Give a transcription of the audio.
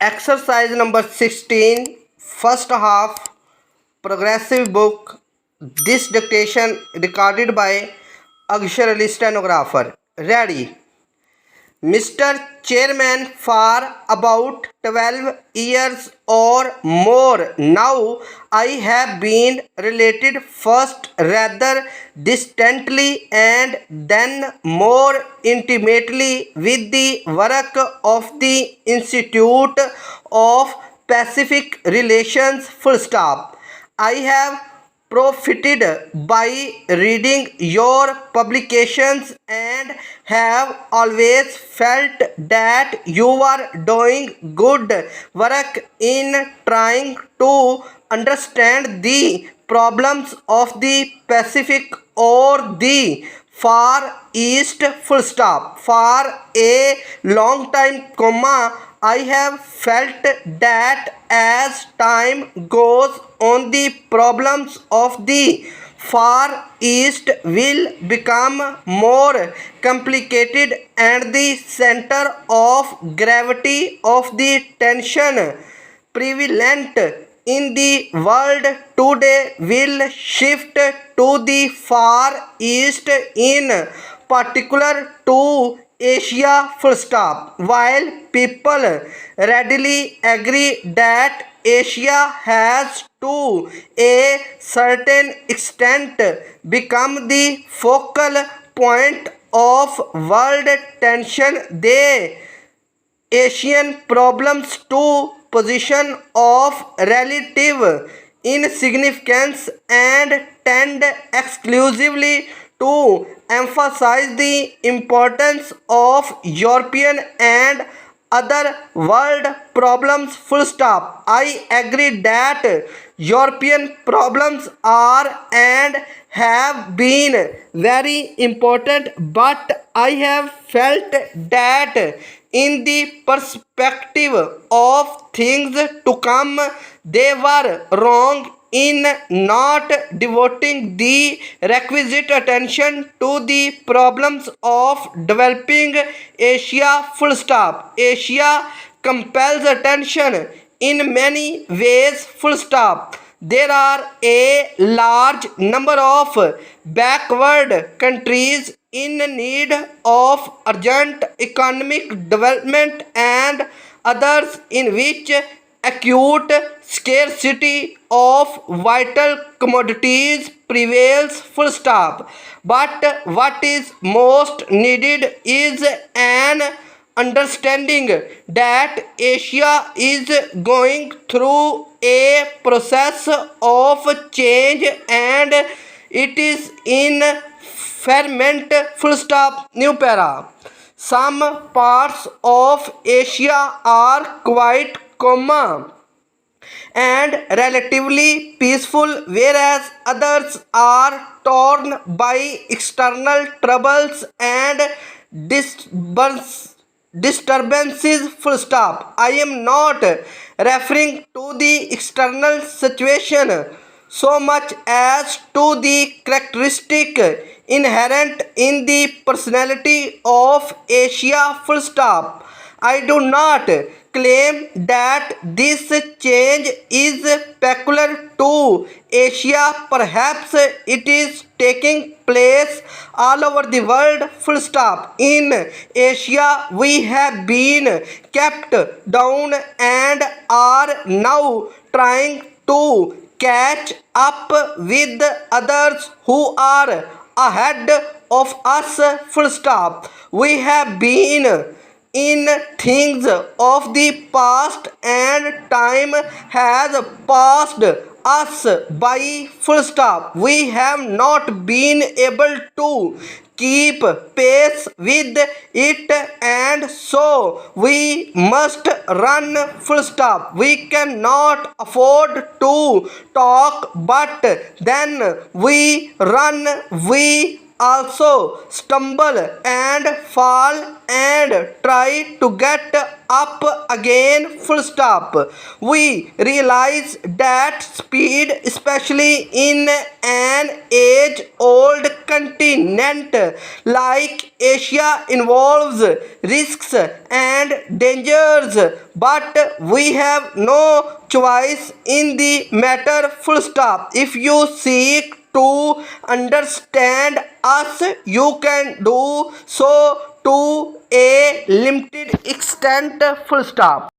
Exercise number 16, first half, progressive book. This dictation recorded by Akshar Ali, stenographer. Ready. Mr. Chairman, for about 12 years or more now, I have been related first rather distantly and then more intimately with the work of the Institute of Pacific Relations. Full stop. I have profited by reading your publications and have always felt that you are doing good work in trying to understand the problems of the Pacific or the Far East. Full stop. For a long time, I have felt that as time goes on, the problems of the Far East will become more complicated and the center of gravity of the tension prevalent in the world today will shift to the Far East, in particular to Asia. Full stop. While people readily agree that Asia has to a certain extent become the focal point of world tension, the Asian problems to position of relative insignificance and tend exclusively to emphasize the importance of European and other world problems. Full stop. I agree that European problems are and have been very important, but I have felt that in the perspective of things to come, they were wrong in not devoting the requisite attention to the problems of developing Asia. Full stop. Asia compels attention in many ways. Full stop. There are a large number of backward countries in need of urgent economic development and others in which acute scarcity of vital commodities prevails. Full stop. But what is most needed is an understanding that Asia is going through a process of change and it is in ferment. Full stop. New para. Some parts of Asia are quite calm and relatively peaceful, whereas others are torn by external troubles and disturbances. Full stop. I am not referring to the external situation so much as to the characteristic inherent in the personality of Asia. Full stop. I do not claim that this change is peculiar to Asia. Perhaps it is taking place all over the world. Full stop. In Asia, we have been kept down and are now trying to catch up with others who are ahead of us. Full stop. We have been in things of the past and time has passed us by. Full stop. We have not been able to keep pace with it and so we must run. Full stop. We cannot afford to talk but then we run. We also stumble and fall and try to get up again, full stop. We realize that speed, especially in an age-old continent like Asia, involves risks and dangers, but we have no choice in the matter, full stop. If you seek to understand us, you can do so to a limited extent, full stop.